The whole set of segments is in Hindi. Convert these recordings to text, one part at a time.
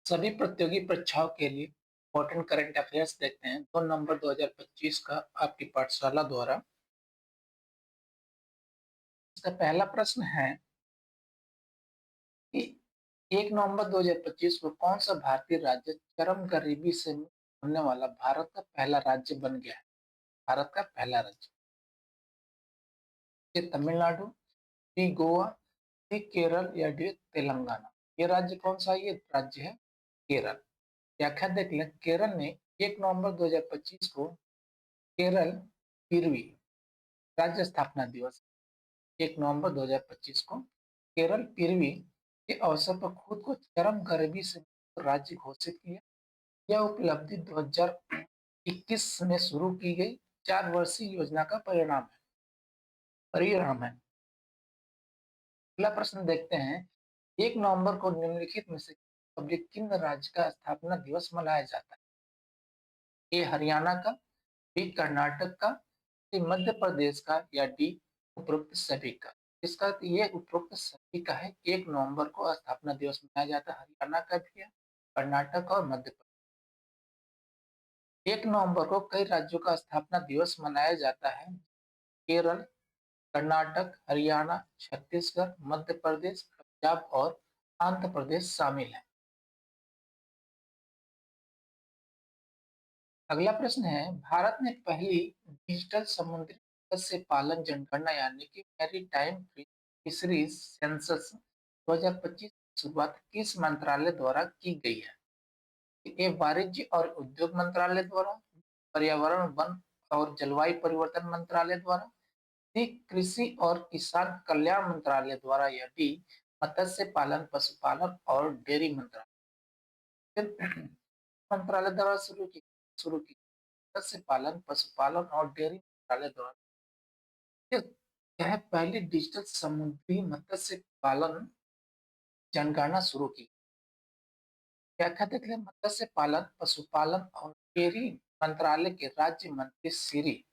सभी प्रतियोगी परीक्षाओं के लिए इम्पोर्टेंट करंट अफेयर्स देखते हैं 2 नवंबर 2025 का आपकी पाठशाला द्वारा। इसका पहला प्रश्न है कि 1 नवंबर 2025 को कौन सा भारतीय राज्य चरम गरीबी से मुक्त होने वाला भारत का पहला राज्य बन गया है? भारत का पहला राज्य। ए तमिलनाडु, बी गोवा, सी केरल या डी तेलंगाना। ये राज्य कौन सा है? ये राज्य है केरल। व्याख्या देख लें। केरल ने 1 नवंबर 2025 को केरल पीरवी राज्य स्थापना दिवस 1 नवंबर 2025 को केरल पीरवी के अवसर पर खुद को चरम गरीबी से मुक्त राज्य घोषित किया। यह उपलब्धि 2021 में शुरू की गई 4 वर्षीय योजना का परिणाम है। अगला प्रश्न देखते हैं। 1 नवंबर को निम्नलिखित में से पब्लिक किन राज्य का स्थापना दिवस मनाया जाता है? ए हरियाणा का, बी कर्नाटक का, सी मध्य प्रदेश का या डी उपरोक्त सभी का। इसका अर्थ ये उपरोक्त सभी का है। 1 नवंबर को स्थापना दिवस मनाया जाता है। हरियाणा का भी है, कर्नाटक और मध्य प्रदेश। 1 नवंबर को कई राज्यों का स्थापना दिवस मनाया जाता है। केरल, कर्नाटक, हरियाणा, छत्तीसगढ़, मध्य प्रदेश, पंजाब और आंध्र प्रदेश शामिल है। अगला प्रश्न है। भारत ने पहली डिजिटल समुद्री मत्स्य पालन जनगणना यानी कि मैरीटाइम फिशरीज सेंसस 2025 की शुरुआत किस मंत्रालय द्वारा की गई है? ए वाणिज्य और उद्योग मंत्रालय द्वारा, पर्यावरण वन और जलवायु परिवर्तन मंत्रालय द्वारा, सी कृषि और किसान कल्याण मंत्रालय द्वारा या डी मत्स्य पालन पशुपालन और डेयरी मंत्रालय द्वारा शुरू की मत्स्य पालन पशुपालन और डेयरी मंत्रालय द्वारा यह पहली डिजिटल समुद्री मत्स्य पालन जनगणना शुरू की। व्याख्या देख लें। मत्स्य पालन पशुपालन और डेयरी मंत्रालय के राज्य मंत्री श्री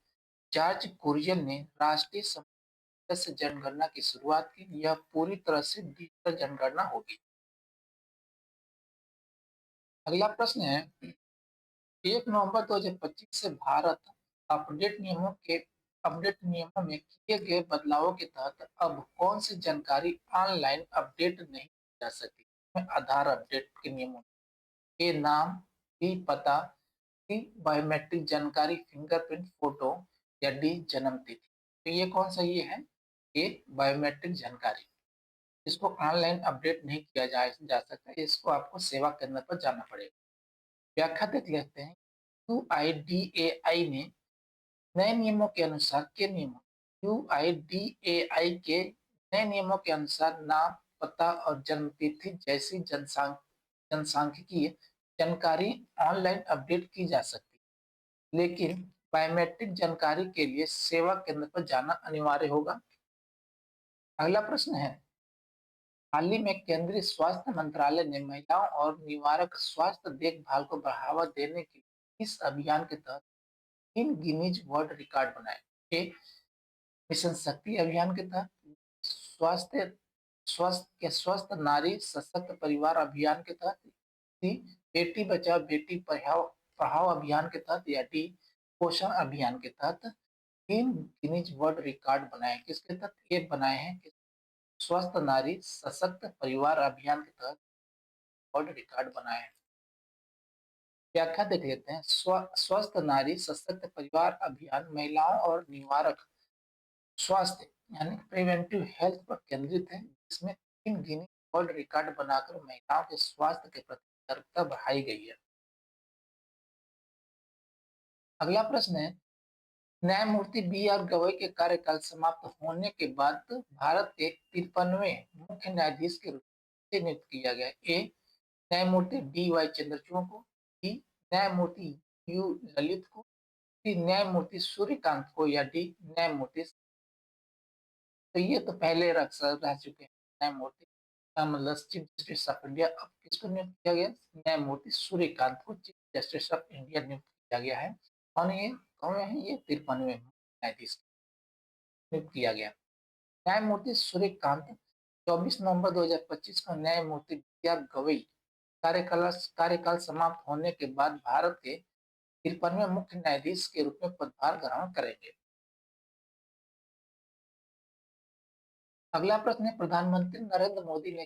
जॉर्ज कुरियन ने राष्ट्रीय मत्स्य जनगणना की शुरुआत की। यह पूरी तरह से डिजिटल जनगणना होगी। अगला प्रश्न है। 1 नवंबर 2025 से भारत अपडेट नियमों के अपडेट नियमों में किए गए बदलावों के तहत अब कौन सी जानकारी ऑनलाइन अपडेट नहीं की जा सकती? आधार अपडेट के नियमों के नाम, बी पता, सी बायोमेट्रिक जानकारी, फिंगरप्रिंट, फोटो या डी जन्म तिथि। तो ये कौन सा ये है? ये बायोमेट्रिक जानकारी। इसको ऑनलाइन अपडेट नहीं किया जा सकता। इसको आपको सेवा केंद्र पर जाना पड़ेगा। व्याख्या देख लेते हैं। यूआईडीएआई ने नए नियमों के अनुसार के नियमों यूआईडीएआई के नए नियमों के अनुसार नाम, पता और जन्म तिथि जैसी जनसांख्यिकीय जानकारी ऑनलाइन अपडेट की जा सकती है, लेकिन बायोमेट्रिक जानकारी के लिए सेवा केंद्र पर जाना अनिवार्य होगा। अगला प्रश्न है। हाल ही में केंद्रीय स्वास्थ्य मंत्रालय ने महिलाओं और निवारक स्वास्थ्य देखभाल को बढ़ावा देने के इस अभियान के तहत 3 गिनीज वर्ल्ड रिकॉर्ड बनाए। ए मिशन शक्ति अभियान के तहत, स्वास्थ्य स्वस्थ नारी सशक्त परिवार अभियान के तहत, सी बेटी बचाओ बेटी पढ़ाओ पढ़ाओ अभियान के तहत या डी पोषण अभियान के तहत 3 गिनीज वर्ल्ड रिकॉर्ड बनाए। किसके तहत ये बनाए हैं? स्वस्थ नारी सशक्त परिवार अभियान के तहत वर्ल्ड रिकॉर्ड बनाए हैं। व्याख्या देख लेते हैं। स्वस्थ नारी सशक्त परिवार अभियान महिलाओं और निवारक स्वास्थ्य यानी प्रिवेंटिव हेल्थ पर केंद्रित है, जिसमें 3 गिनीज वर्ल्ड रिकॉर्ड बनाकर महिलाओं के स्वास्थ्य के प्रति जागरूकता बढ़ाई गई है। अगला प्रश्न है। न्यायमूर्ति बी आर गवई के कार्यकाल समाप्त होने के बाद भारत के 53वें मुख्य न्यायाधीश के रूप में नियुक्त किया गया। ए न्यायमूर्ति डी वाई चंद्रचूड़ को, बी न्यायमूर्ति यू ललित को, सी न्यायमूर्ति सूर्यकांत को या डी न्यायमूर्ति। तो ये तो पहले रह चुके हैं न्यायमूर्ति, मतलब चीफ जस्टिस ऑफ इंडिया। अब किसको नियुक्त किया गया? न्यायमूर्ति सूर्यकांत को चीफ जस्टिस ऑफ इंडिया नियुक्त किया गया है। और ये कौन है? ये 53वें न्यायाधीश नियुक्त किया गया। न्यायमूर्ति सूर्यकांत 24 नवंबर 2025 को न्यायमूर्ति बी आर गवई कार्यकाल कार्यकाल समाप्त होने के बाद भारत के 53वें मुख्य न्यायाधीश के रूप में पदभार ग्रहण करेंगे। अगला प्रश्न है, प्रधानमंत्री नरेंद्र मोदी ने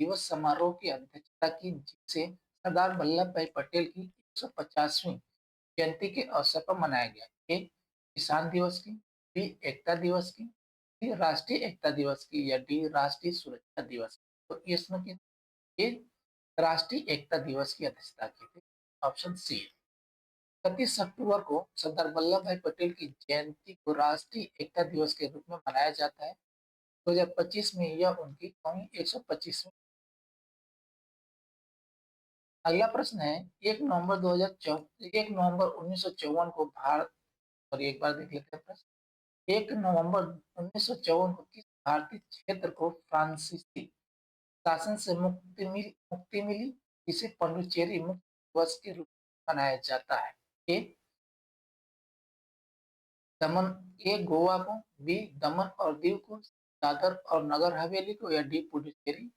दिवस समारोह की अध्यक्षता की जिसे सरदार वल्लभ भाई पटेल की 150वीं जयंती के अवसर पर मनाया गया। ए किसान दिवस की, बी एकता दिवस की, सी राष्ट्रीय एकता दिवस की या डी राष्ट्रीय सुरक्षा दिवस की। तो इसमें ये राष्ट्रीय एकता दिवस की अध्यक्षता की थी। Option C. 31 अक्टूबर को सरदार वल्लभ भाई पटेल की जयंती को राष्ट्रीय एकता दिवस के रूप में मनाया जाता है। 2025 में यह उनकी 125वीं। अगला प्रश्न है, 1 नवंबर 1954 को भारत, और एक बार देख लेते हैं प्रश्न। 1 नवंबर 1954 को किस भारतीय क्षेत्र को फ्रांसीसी शासन से मुक्ति मिली जिसे पंडुचेरी मुक्त दिवस के रूप में मनाया जाता है। ए दमन, ए गोवा को, बी दमन और दीव को, दादर और नगर हवेली को या डी पुडुचेरी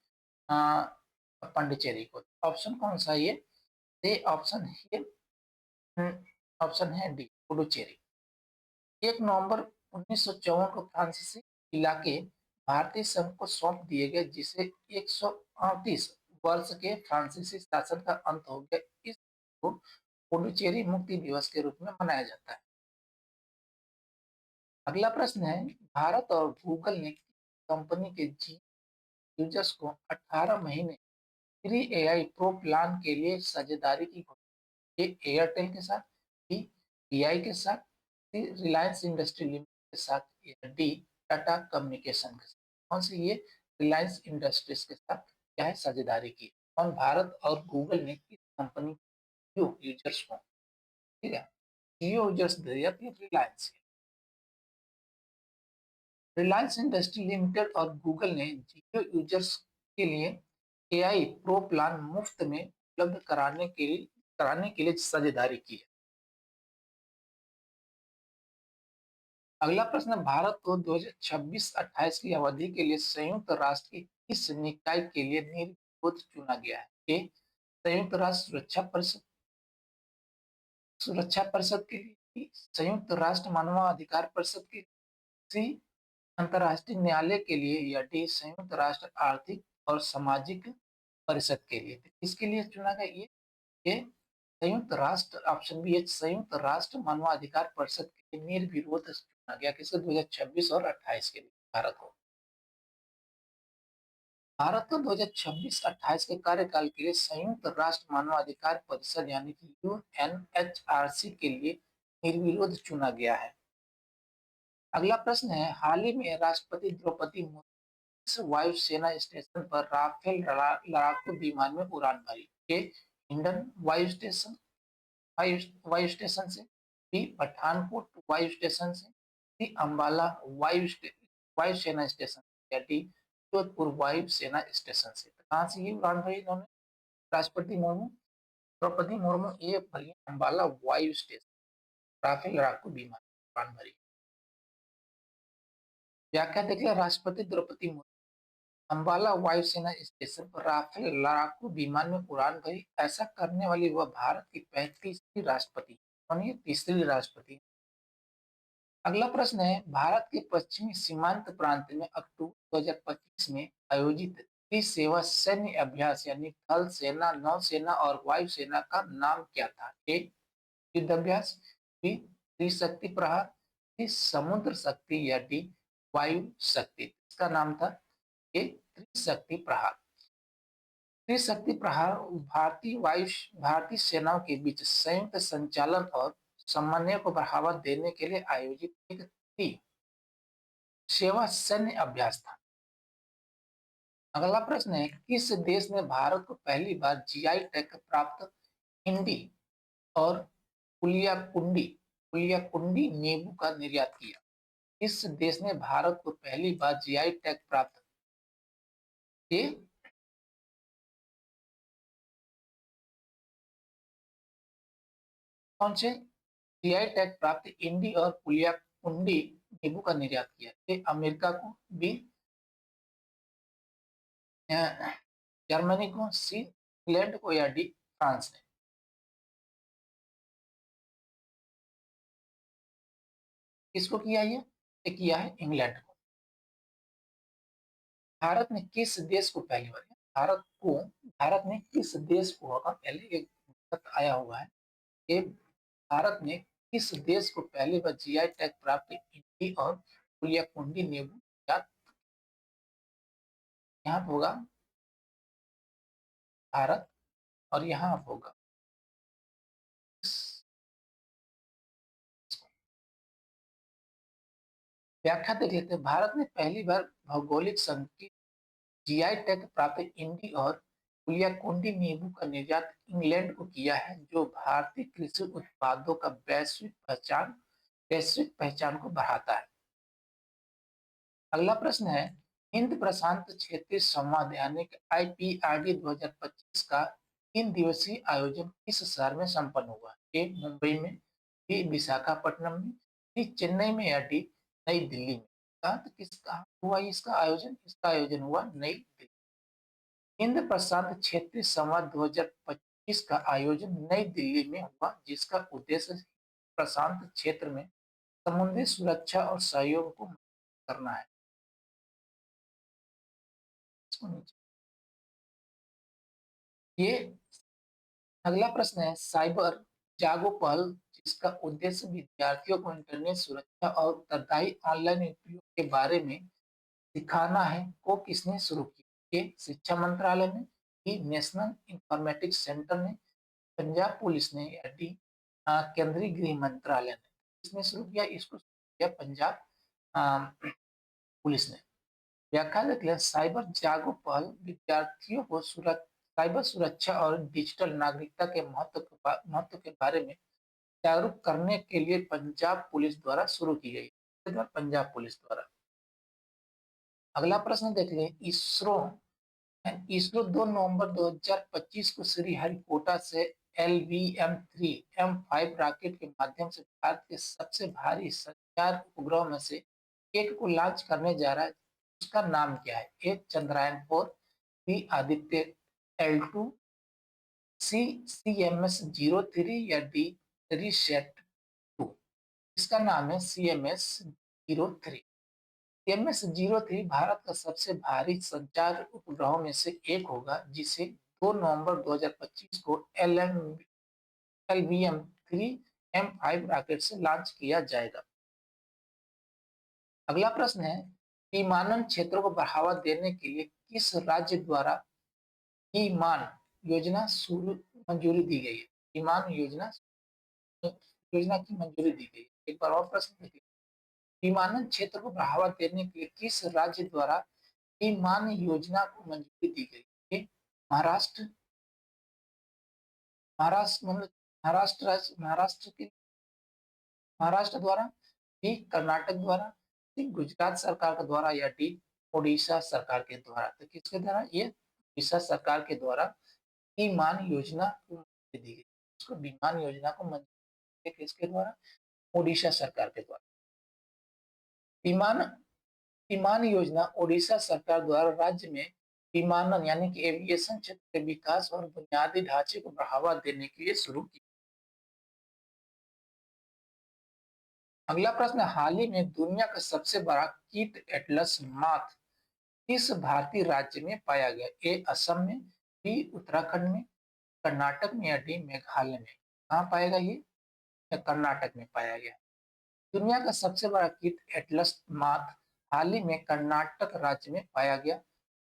पंडिचेरी को। ऑप्शन कौन सा है ये? ऑप्शन है, ऑप्शन है डी पुडुचेरी। 1 नवंबर 1954 को फ्रांसीसी इलाके भारतीय संघ को सौंप दिए गए जिसे 138 वर्ष के फ्रांसीसी शासन का अंत हो गया। इस को पुडुचेरी मुक्ति दिवस के रूप में मनाया जाता है। अगला प्रश्न है, भारत और गूगल ने कंपनी के जी यूजर्स को 18 महीने फ्री एआई प्रो प्लान के लिए साझेदारी की घोषणा। ए एयरटेल के साथ, बी पीआई के साथ, सी रिलायंस इंडस्ट्री लिमिटेड के साथ या डी टाटा कम्युनिकेशन के साथ। कौन सी ये रिलायंस इंडस्ट्रीज के साथ क्या है साझेदारी की। और भारत और गूगल ने किस कंपनी जियो यूजर्स को, ठीक है, जियो यूजर्स दे या फिर रिलायंस। रिलायंस इंडस्ट्री लिमिटेड और गूगल ने जियो यूजर्स के लिए एआई प्रो प्लान मुफ्त में उपलब्ध कराने के लिए साझेदारी की है। अगला प्रश्न, भारत को 2026-28 की अवधि के लिए संयुक्त राष्ट्र की किस निकाय के लिए निर्विरोध चुना गया है। ए संयुक्त राष्ट्र सुरक्षा परिषद के लिए, बी संयुक्त राष्ट्र मानवाधिकार परिषद के लिए, सी अंतर्राष्ट्रीय न्यायालय के लिए या डी संयुक्त राष्ट्र आर्थिक और सामाजिक परिषद के लिए। इसके लिए चुना गया ये संयुक्त राष्ट्र, ऑप्शन बी है संयुक्त राष्ट्र मानवाधिकार परिषद के लिए निर्विरोध चुना गया किसको 2026 और 28 के लिए भारत को। भारत को 2026-28 के कार्यकाल के लिए संयुक्त राष्ट्र मानवाधिकार परिषद यानी कि यूएनएचआरसी के लिए निर्विरोध चुना गया है। अगला प्रश्न है, हाल ही में राष्ट्रपति द्रौपदी मुर्मू किस वायुसेना स्टेशन पर राफेल लड़ाकू विमान में उड़ान भरी। ए हिंडन वायु स्टेशन से, बी पठानकोट वायु स्टेशन से, सी अम्बाला वायु सेना स्टेशन या डी जोधपुर वायु सेना स्टेशन से। तो कहाँ से ये उड़ान भरी इन्होंने राष्ट्रपति मुर्मू, द्रौपदी मुर्मू? ये भरी अम्बाला वायु स्टेशन, राफेल लड़ाकू विमान उड़ान भरी। व्याख्या देख लिया, राष्ट्रपति द्रौपदी मुर्मू अम्बाला वायुसेना स्टेशन पर राफेल लड़ाकू विमान में उड़ान भरी। ऐसा करने वाली वह भारत की तीसरी राष्ट्रपति, और ये तीसरी राष्ट्रपति। अगला प्रश्न है, भारत के पश्चिमी सीमांत प्रांत में अक्टूबर 2025 में आयोजित त्रिसेवा सैन्य अभ्यास यानी थल सेना, नौसेना और वायुसेना का नाम क्या था। ए युद्ध अभ्यास, बी त्रिशक्ति प्रहार, सी समुद्र शक्ति या डी वायु शक्ति। इसका नाम था ये त्रिशक्ति प्रहार। त्रिशक्ति प्रहार भारतीय सेनाओं के बीच संयुक्त संचालन और समन्वय को बढ़ावा देने के लिए आयोजित एक सेवा सैन्य अभ्यास था। अगला प्रश्न है, किस देश ने भारत को पहली बार जीआई टैग प्राप्त हिंदी और पुलियाकुंडी पुलियाकुंडी नींबू का निर्यात किया। इस देश ने भारत को पहली बार जीआई टैग प्राप्त किए। कौन से जीआई टैग प्राप्त इंडी और पुलियाकुंडी नींबू का निर्यात किया। ए अमेरिका को, बी जर्मनी को, सी इंग्लैंड को या डी फ्रांस ने? किसको किया ये किया है इंग्लैंड को। भारत ने किस देश को पहली बार, भारत ने किस देश को, पहले एक वक्त आया हुआ है कि भारत ने किस देश को पहली बार जीआई टैग प्राप्त इमली और कुलियाकुंडी नींबू या, यहाँ पे होगा भारत और यहाँ होगा व्याख्या देख लेते हैं। भारत ने पहली बार भौगोलिक संकेत जीआई टैग प्राप्त इंडी और कुलियाकुंडी नींबू का निर्यात इंग्लैंड को किया है, जो भारतीय कृषि उत्पादों का वैश्विक पहचान को बढ़ाता है। अगला प्रश्न है, हिंद प्रशांत क्षेत्रीय संवाद यानी कि IPRD 2025 का 3 दिवसीय आयोजन किस शहर में संपन्न हुआ? ए मुंबई में, बी विशाखापट्टनम में, सी चेन्नई में या डी नई दिल्ली में? कहा तो किसका हुआ इसका आयोजन? इसका आयोजन हुआ नई दिल्ली। हिंद प्रशांत क्षेत्रीय संवाद 2025 का आयोजन नई दिल्ली में हुआ, जिसका उद्देश्य प्रशांत क्षेत्र में समुद्री सुरक्षा और सहयोग को करना है। ये अगला प्रश्न है, साइबर जागो पहल जिसका उद्देश्य विद्यार्थियों को इंटरनेट सुरक्षा और उत्तरदायी ऑनलाइन उपयोग के बारे में सिखाना है, को किसने शुरू किया? ए शिक्षा मंत्रालय ने, बी नेशनल इंफॉर्मेटिक्स सेंटर ने, पंजाब पुलिस ने या डी केंद्रीय गृह मंत्रालय ने? किसने शुरू किया इसको? किया पंजाब पुलिस ने। व्याख्या देख लें, साइबर जागो पहल विद्यार्थियों को साइबर सुरक्षा और डिजिटल नागरिकता के महत्व के बारे में जागरूक करने के लिए पंजाब पुलिस द्वारा शुरू की गई। पंजाब पुलिस द्वारा। अगला प्रश्न देख लें, इसरो 2 नवंबर 2025 को श्रीहरिकोटा से LVM-3 M5 रॉकेट के माध्यम से भारत के सबसे भारी संचार उपग्रह में से एक को लॉन्च करने जा रहा है। उसका नाम क्या है? ए चंद्रयान 4, बी आदित्य L2, सी CMS-03 या डी रिसेट 2? इसका नाम है CMS-03। CMS-03 भारत का सबसे भारी संचार उपग्रहों में से एक होगा, जिसे 2 नवंबर 2025 को LVM-3 M5 रॉकेट से लॉन्च किया जाएगा। अगला प्रश्न है, विमानन क्षेत्र को बढ़ावा देने के लिए किस राज्य द्वारा विमान योजना शुरू मंजूरी दी गई है? विमान योजना की मंजूरी दी गई है। एक बार और प्रश्न देखिए, विमानन क्षेत्र को बढ़ावा देने के लिए किस राज्य द्वारा विमान योजना को मंजूरी दी गई? ए महाराष्ट्र, मतलब महाराष्ट्र द्वारा, बी कर्नाटक द्वारा, सी गुजरात सरकार के द्वारा या डी ओडिशा सरकार के द्वारा? तो किसके द्वारा? ये ओडिशा सरकार के द्वारा विमान योजना को मंजूरी दी गई। इसको विमान योजना को मंजूरी किसके द्वारा? ओडिशा सरकार के द्वारा। विमान विमान योजना ओडिशा सरकार द्वारा राज्य में विमानन यानी कि एविएशन क्षेत्र के विकास और बुनियादी ढांचे को बढ़ावा देने के लिए शुरू की। अगला प्रश्न, हाल ही में दुनिया का सबसे बड़ा कीट एटलस माथ किस भारतीय राज्य में पाया गया? ए असम में, बी उत्तराखंड में, कर्नाटक में या डी मेघालय में? कहाँ पाएगा ये? कर्नाटक में पाया गया। दुनिया का सबसे बड़ा कीट एटलस माथ हाल ही में कर्नाटक राज्य में पाया गया,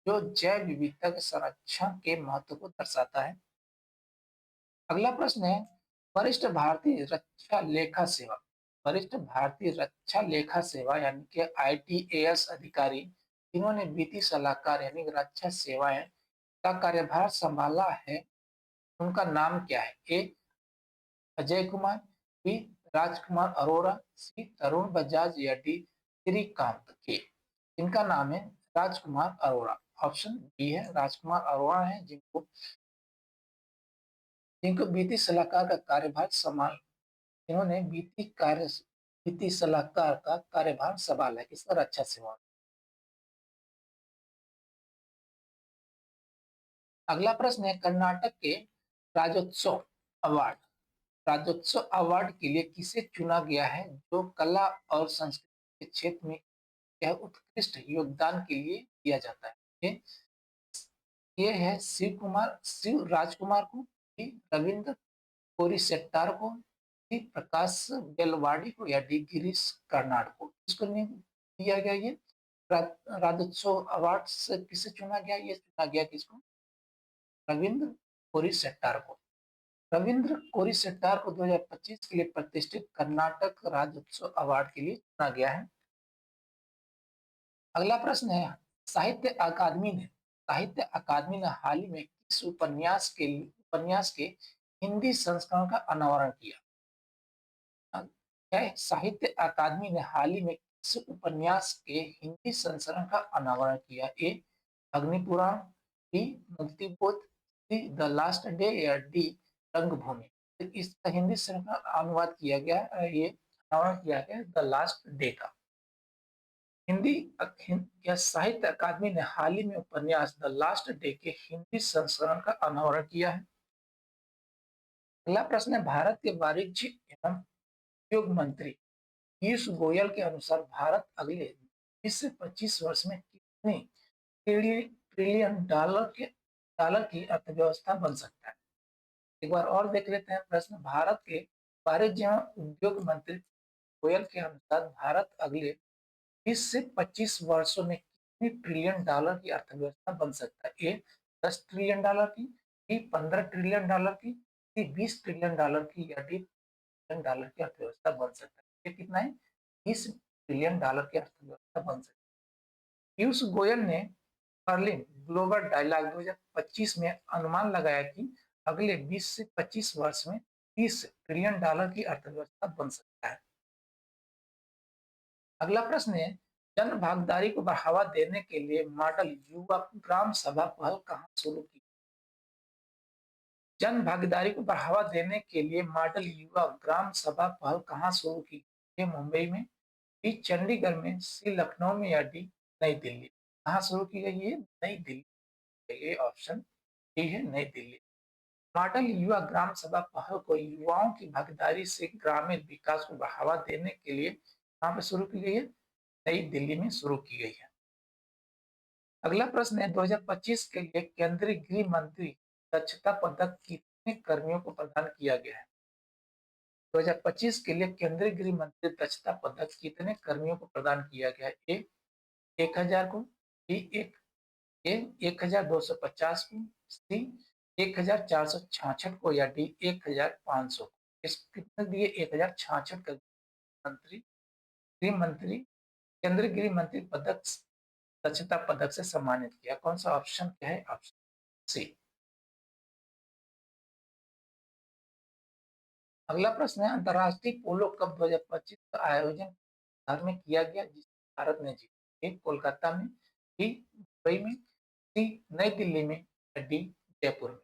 जो जैव विविधता के संरक्षण के महत्व को दर्शाता है। अगला प्रश्न है, वरिष्ठ भारतीय रक्षा लेखा सेवा यानी कि ITAS अधिकारी जिन्होंने वित्तीय सलाहकार यानी रक्षा सेवाएं का कार्यभार संभाला है, उनका नाम क्या है? ए अजय कुमार, बी राजकुमार अरोड़ा, सी तरुण बजाज या डी श्रीकांत के? इनका नाम है राजकुमार अरोड़ा। ऑप्शन बी है राजकुमार अरोड़ा है, जिनको जिनको वित्तीय सलाहकार का कार्यभार संभाल जिन्होंने वित्तीय सलाहकार का कार्यभार संभाला है। किसका? रक्षा सेवा। अगला प्रश्न है, कर्नाटक के राज्योत्सव अवार्ड राज्योत्सव अवार्ड के लिए किसे चुना गया है जो कला और संस्कृति के क्षेत्र में यह उत्कृष्ट योगदान के लिए दिया जाता है? ये है शिव राजकुमार को, डी रविंद्र कोरी सेट्टार को, डी प्रकाश बेलवाड़ी को, या डी गिरीश कर्नाड को। इसको दिया गया ये राज्योत्सव अवार्ड से किसे चुना गया? ये चुना गया किसको? रविंद्र कोरी सेट्टार को। रविंद्र कोरी सेट्टार को 2025 के लिए प्रतिष्ठित कर्नाटक राज्योत्सव अवार्ड के लिए चुना गया है। अगला प्रश्न है, साहित्य अकादमी ने हाल ही में किस उपन्यास के हिंदी संस्करण का अनावरण किया? साहित्य अकादमी ने हाल ही में किस उपन्यास के हिंदी संस्करण का अनावरण किया? A Agnipuran, B Muktibodh, C the last day, या डी रंगभूमि। तो इसका हिंदी संस्करण अनुवाद किया गया, ये अनावरण किया गया द लास्ट डे का। या साहित्य अकादमी ने हाल ही में उपन्यास द लास्ट डे के हिंदी संस्करण का अनावरण किया है। अगला प्रश्न है, भारत के वाणिज्य एवं उद्योग मंत्री पीयूष गोयल के अनुसार भारत अगले 20 से 25 वर्ष में कितने ट्रिलियन डॉलर की अर्थव्यवस्था बन सकता है? एक बार और देख लेते हैं प्रश्न। भारत के वाणिज्य एवं उद्योग मंत्री गोयल के अनुसार भारत अगले 20 से 25 वर्षों में कितनी ट्रिलियन डॉलर की अर्थव्यवस्था बन सकता है? ए 10 ट्रिलियन डॉलर की, बी 15 ट्रिलियन डॉलर की, सी 20 ट्रिलियन डॉलर की, या डी ट्रिलियन डॉलर की अर्थव्यवस्था बन सकता है? ये कितना है? 20 ट्रिलियन डॉलर की अर्थव्यवस्था बन सकती है। पीयूष गोयल ने बर्लिन ग्लोबल डायलॉग 2025 में अनुमान लगाया कि अगले 20 से 25 वर्ष में 30 ट्रिलियन डॉलर की अर्थव्यवस्था बन सकता है। अगला प्रश्न है, जन भागीदारी को बढ़ावा देने के लिए मॉडल युवा ग्राम सभा पहल कहाँ शुरू की? जन भागीदारी को बढ़ावा देने के लिए मॉडल युवा ग्राम सभा पहल कहाँ शुरू की? ए मुंबई में, बी चंडीगढ़ में, सी लखनऊ में, या डी नई दिल्ली? कहाँ शुरू की गई है? नई दिल्ली। ये ऑप्शन डी है, नई दिल्ली। मॉडल युवा ग्राम सभा पहल को युवाओं की भागीदारी से ग्रामीण विकास को बढ़ावा देने के लिए कहाँ पे शुरू की गई है? नई दिल्ली में शुरू की गई है। अगला प्रश्न है, 2025 के लिए केंद्रीय गृह मंत्री दक्षता पदक कितने कर्मियों को प्रदान किया गया है? 2025 के लिए केंद्रीय गृह मंत्री दक्षता पदक कितने कर्मियों को प्रदान किया गया है? ए 1000 को, बी 1250 को, सी 1466 को, या डी 1500 को? इस कितने दिए? 1066 मंत्री गृह मंत्री केंद्रीय गृह मंत्री पदक दक्षता पदक से सम्मानित किया। कौन सा ऑप्शन क्या है? Option C. अगला प्रश्न है, अंतरराष्ट्रीय पोलो कप 2025 का आयोजन घर में किया गया जिसे भारत ने जीता? ए कोलकाता में, बी मुंबई में, सी नई दिल्ली में, या डी जयपुर में?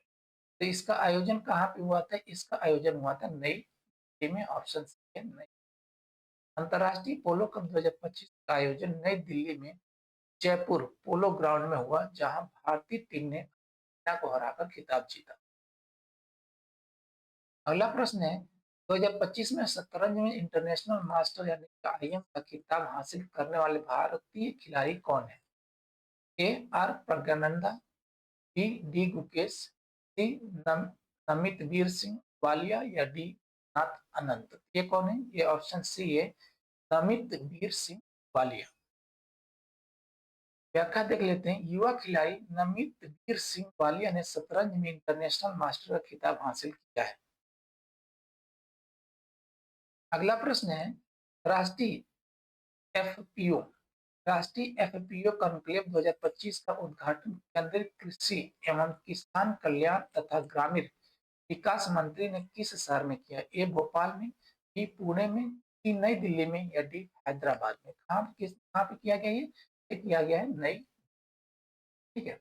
तो इसका आयोजन कहाँ पे हुआ था? इसका आयोजन हुआ था नई दिल्ली में। ऑप्शन सी है, नई। अंतरराष्ट्रीय पोलो कप 2025 का आयोजन नई दिल्ली में जयपुर पोलो ग्राउंड में हुआ, जहां भारतीय टीम ने चाइना को हराकर खिताब जीता। अगला प्रश्न है, 2025 में शतरंज में इंटरनेशनल मास्टर यानी आईएम का खिताब हासिल करने वाले भारतीय खिलाड़ी कौन है? A R Praggnanandhaa, B D Gukesh, C Namitveer Singh Walia, या डी नाथ अनंत? ये कौन है? ये ऑप्शन सी है, नमितवीर सिंह वालिया। व्याख्या देख लेते हैं। युवा खिलाड़ी नमितवीर सिंह वालिया ने शतरंज में इंटरनेशनल मास्टर का खिताब हासिल किया है। अगला प्रश्न है, राष्ट्रीय एफपीओ राष्ट्रीय एफपीओ कॉन्क्लेव 2025 का उद्घाटन केंद्रीय कृषि एवं किसान कल्याण तथा ग्रामीण विकास मंत्री ने किस शहर में किया? ए भोपाल में, बी पुणे में, सी नई दिल्ली में, या डी हैदराबाद में? कहाँ पे किया गया? ये किया गया है नई। ठीक है।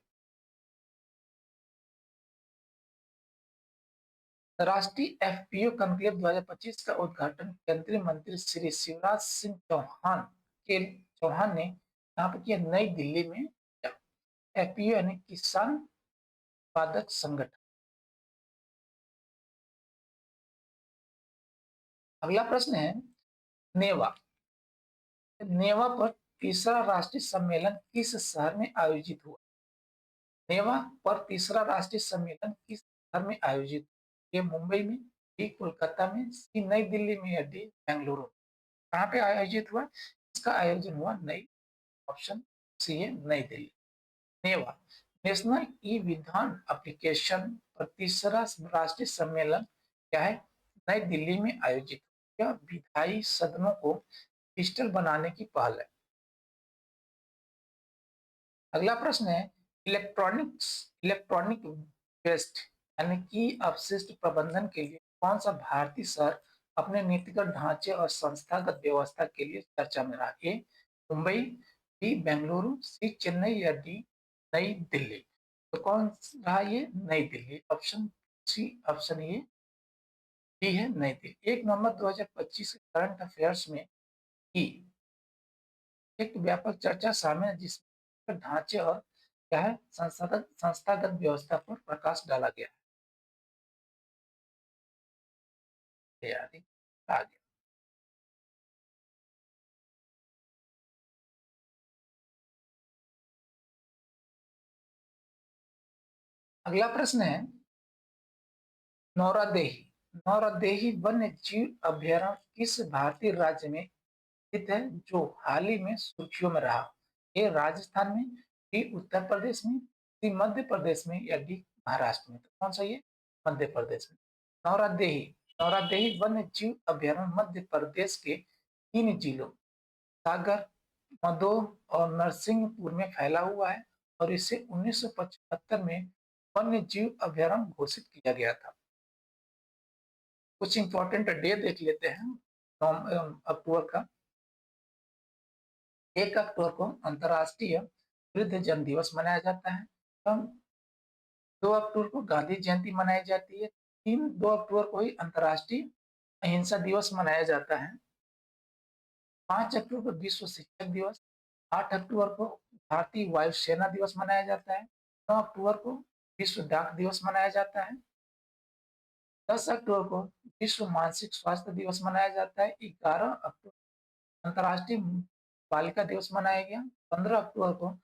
राष्ट्रीय एफपीओ कॉन्क्लेव 2025 का उद्घाटन केंद्रीय मंत्री श्री शिवराज सिंह चौहान ने यहाँ पे किया? नई दिल्ली में। एफपीओ यानी किसान उत्पादक संगठन। अगला प्रश्न है नेवा। नेवा पर तीसरा राष्ट्रीय सम्मेलन किस शहर में आयोजित हुआ? नेवा पर तीसरा राष्ट्रीय सम्मेलन किस शहर में आयोजित? ये मुंबई में, बी कोलकाता में, सी नई दिल्ली में या डी बेंगलुरु? कहाँ पे आयोजित हुआ? इसका आयोजन हुआ नई, ऑप्शन सी है नई दिल्ली। नेवा नेशनल ई विधान एप्लीकेशन पर तीसरा राष्ट्रीय सम्मेलन क्या है? नई दिल्ली में आयोजित। यह विधायी सदनों को डिजिटल बनाने की पहल है। अगला प्रश्न है इलेक्ट्रॉनिक वेस्ट यानी कि अपशिष्ट प्रबंधन के लिए कौन सा भारतीय शहर अपने नीतिगत ढांचे और संस्थागत व्यवस्था के लिए चर्चा में रहा? A Mumbai, B Bengaluru, C Chennai या डी नई दिल्ली? तो कौन रहा ये? Nai Delhi. Option C, option A D है नई दिल्ली। 1 नवंबर 2025 के करंट अफेयर्स में की एक व्यापक चर्चा शामिल है जिसमें ढांचे और क्या है संस्थागत व्यवस्था पर प्रकाश डाला गया है। यानी आगे अगला प्रश्न है नौरादेही। नौरादेही वन्य जीव अभ्यारण्य किस भारतीय राज्य में स्थित है जो हाल ही में सुर्खियों में रहा? ए राजस्थान में, बी उत्तर प्रदेश में, सी मध्य प्रदेश में या डी महाराष्ट्र में? तो कौन सा ये? मध्य प्रदेश में। नौरादेही नौरादेही वन्य जीव अभ्यारण्य मध्य प्रदेश के 3 जिलों सागर, मदोह और नरसिंहपुर में फैला हुआ है और इसे 1975 में वन्य जीव अभ्यारण्य घोषित किया गया था। कुछ इंपॉर्टेंट डे देख लेते हैं अक्टूबर का। 1 अक्टूबर को अंतर्राष्ट्रीय वृद्धजन दिवस मनाया जाता है। 2 अक्टूबर को गांधी जयंती मनाई जाती है। 2 अक्टूबर को ही अंतर्राष्ट्रीय अहिंसा दिवस मनाया जाता है। 5 अक्टूबर को विश्व शिक्षक दिवस। 8 अक्टूबर को भारतीय वायुसेना दिवस मनाया जाता है। 9 अक्टूबर को विश्व डाक दिवस मनाया जाता है। 10 अक्टूबर को विश्व मानसिक स्वास्थ्य दिवस मनाया जाता है। 11 अक्टूबर अंतर्राष्ट्रीय बालिका दिवस मनाया गया। 15 अक्टूबर को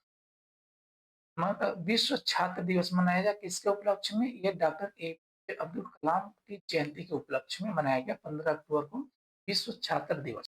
विश्व छात्र दिवस मनाया गया। किसके उपलक्ष्य में? ये डॉक्टर APJ अब्दुल कलाम की जयंती के उपलक्ष्य में मनाया गया 15 अक्टूबर को विश्व छात्र दिवस।